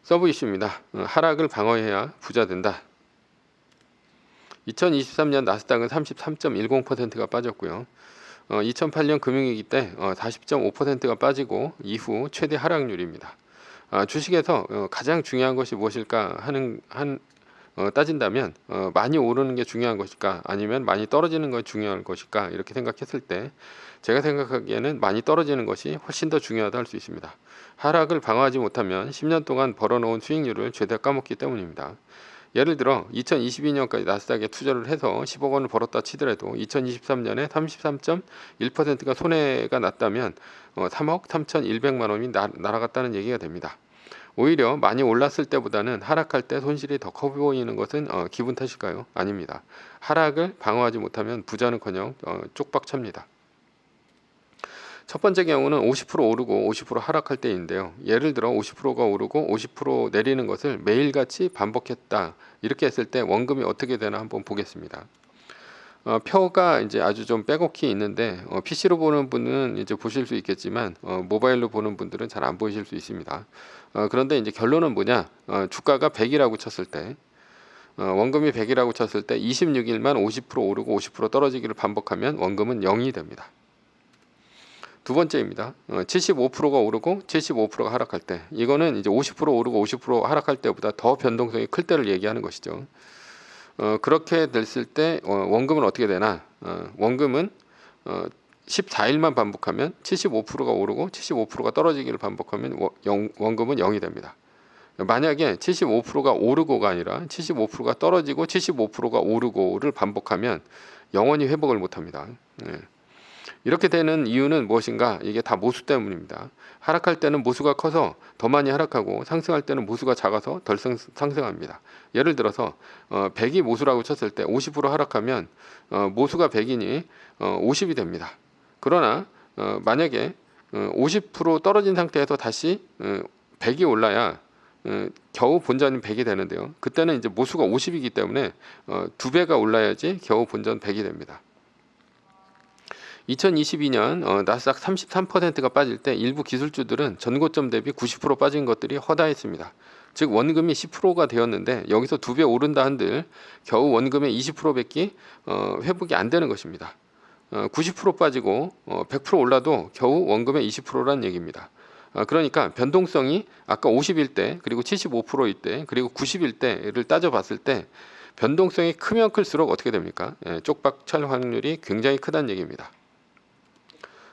서브 이슈입니다. 하락을 방어해야 부자 된다. 2023년 나스닥은 33.10%가 빠졌고요. 2008년 금융위기 때 40.5%가 빠지고 이후 최대 하락률입니다. 주식에서 가장 중요한 것이 무엇일까 따진다면 많이 오르는 게 중요한 것일까 아니면 많이 떨어지는 것이 중요한 것일까 이렇게 생각했을 때 제가 생각하기에는 많이 떨어지는 것이 훨씬 더 중요하다 할 수 있습니다. 하락을 방어하지 못하면 10년 동안 벌어놓은 수익률을 죄다 까먹기 때문입니다. 예를 들어 2022년까지 나스닥에 투자를 해서 10억 원을 벌었다 치더라도 2023년에 33.1%가 손해가 났다면 3억 3,100만 원이 날아갔다는 얘기가 됩니다. 오히려 많이 올랐을 때보다는 하락할 때 손실이 더 커 보이는 것은 기분 탓일까요? 아닙니다. 하락을 방어하지 못하면 부자는커녕 쪽박찹니다. 첫 번째 경우는 50% 오르고 50% 하락할 때인데요. 예를 들어 50%가 오르고 50% 내리는 것을 매일같이 반복했다. 이렇게 했을 때 원금이 어떻게 되나 한번 보겠습니다. 표가 이제 아주 좀 빼곡히 있는데 PC로 보는 분은 이제 보실 수 있겠지만 모바일로 보는 분들은 잘 안 보이실 수 있습니다. 그런데 이제 결론은 뭐냐? 주가가 100이라고 쳤을 때 원금이 100이라고 쳤을 때 26일만 50% 오르고 50% 떨어지기를 반복하면 원금은 0이 됩니다. 두 번째입니다. 75%가 오르고 75%가 하락할 때 이거는 이제 50% 오르고 50% 하락할 때보다 더 변동성이 클 때를 얘기하는 것이죠. 그렇게 됐을 때 원금은 어떻게 되나? 원금은 14일만 반복하면 75%가 오르고 75%가 떨어지기를 반복하면 원금은 0이 됩니다. 만약에 75%가 오르고가 아니라 75%가 떨어지고 75%가 오르고를 반복하면 영원히 회복을 못합니다. 이렇게 되는 이유는 무엇인가? 이게 다 모수 때문입니다. 하락할 때는 모수가 커서 더 많이 하락하고 상승할 때는 모수가 작아서 덜 상승합니다. 예를 들어서 100이 모수라고 쳤을 때 50% 하락하면 모수가 100이니 50이 됩니다. 그러나 만약에 50% 떨어진 상태에서 다시 100이 올라야 겨우 본전 100이 되는데요. 그때는 이제 모수가 50이기 때문에 2배가 올라야지 겨우 본전 100이 됩니다. 2022년 나스닥 33%가 빠질 때 일부 기술주들은 전고점 대비 90% 빠진 것들이 허다했습니다. 즉 원금이 10%가 되었는데 여기서 2배 오른다 한들 겨우 원금의 20%밖에 회복이 안 되는 것입니다. 90% 빠지고 100% 올라도 겨우 원금의 20%라는 얘기입니다. 그러니까 변동성이 아까 50일 때 그리고 75%일 때 그리고 90일 때를 따져봤을 때 변동성이 크면 클수록 어떻게 됩니까? 쪽박찰 확률이 굉장히 크다는 얘기입니다.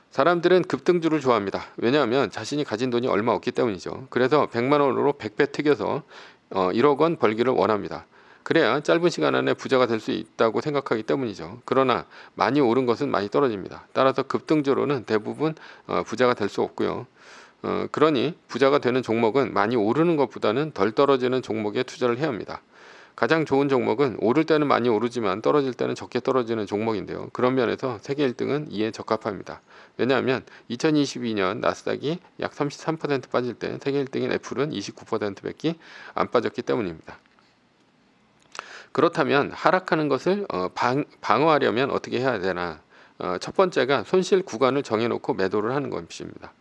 사람들은 급등주를 좋아합니다. 왜냐하면 자신이 가진 돈이 얼마 없기 때문이죠. 그래서 100만 원으로 100배 튀겨서 1억 원 벌기를 원합니다. 그래야 짧은 시간 안에 부자가 될 수 있다고 생각하기 때문이죠. 그러나 많이 오른 것은 많이 떨어집니다. 따라서 급등주로는 대부분 부자가 될 수 없고요. 그러니 부자가 되는 종목은 많이 오르는 것보다는 덜 떨어지는 종목에 투자를 해야 합니다. 가장 좋은 종목은 오를 때는 많이 오르지만 떨어질 때는 적게 떨어지는 종목인데요. 그런 면에서 세계 1등은 이에 적합합니다. 왜냐하면 2022년 나스닥이 약 33% 빠질 때 세계 1등인 애플은 29%밖에 안 빠졌기 때문입니다. 그렇다면 하락하는 것을 방어하려면 어떻게 해야 되나? 첫 번째가 손실 구간을 정해놓고 매도를 하는 것입니다.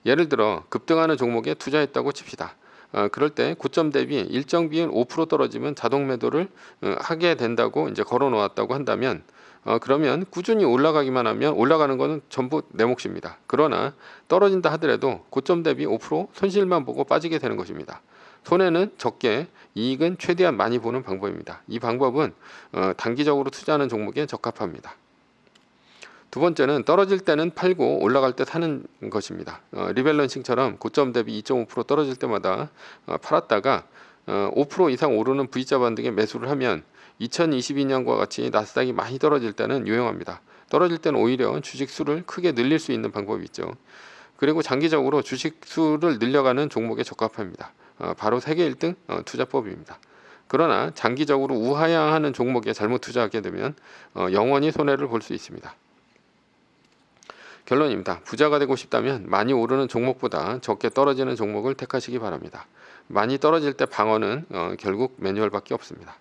예를 들어 급등하는 종목에 투자했다고 칩시다. 그럴 때 고점 대비 일정 비율 5% 떨어지면 자동 매도를 하게 된다고 이제 걸어 놓았다고 한다면 그러면 꾸준히 올라가기만 하면 올라가는 것은 전부 내 몫입니다. 그러나 떨어진다 하더라도 고점 대비 5% 손실만 보고 빠지게 되는 것입니다. 손해는 적게 이익은 최대한 많이 보는 방법입니다. 이 방법은 단기적으로 투자하는 종목에 적합합니다. 두 번째는 떨어질 때는 팔고 올라갈 때 사는 것입니다. 리밸런싱처럼 고점 대비 2.5% 떨어질 때마다 팔았다가 5% 이상 오르는 V자 반등에 매수를 하면 2022년과 같이 나스닥이 많이 떨어질 때는 유용합니다. 떨어질 때는 오히려 주식 수를 크게 늘릴 수 있는 방법이 있죠. 그리고 장기적으로 주식 수를 늘려가는 종목에 적합합니다. 바로 세계 1등 투자법입니다. 그러나 장기적으로 우하향하는 종목에 잘못 투자하게 되면 영원히 손해를 볼 수 있습니다. 결론입니다. 부자가 되고 싶다면 많이 오르는 종목보다 적게 떨어지는 종목을 택하시기 바랍니다. 많이 떨어질 때 방어는 결국 매뉴얼밖에 없습니다.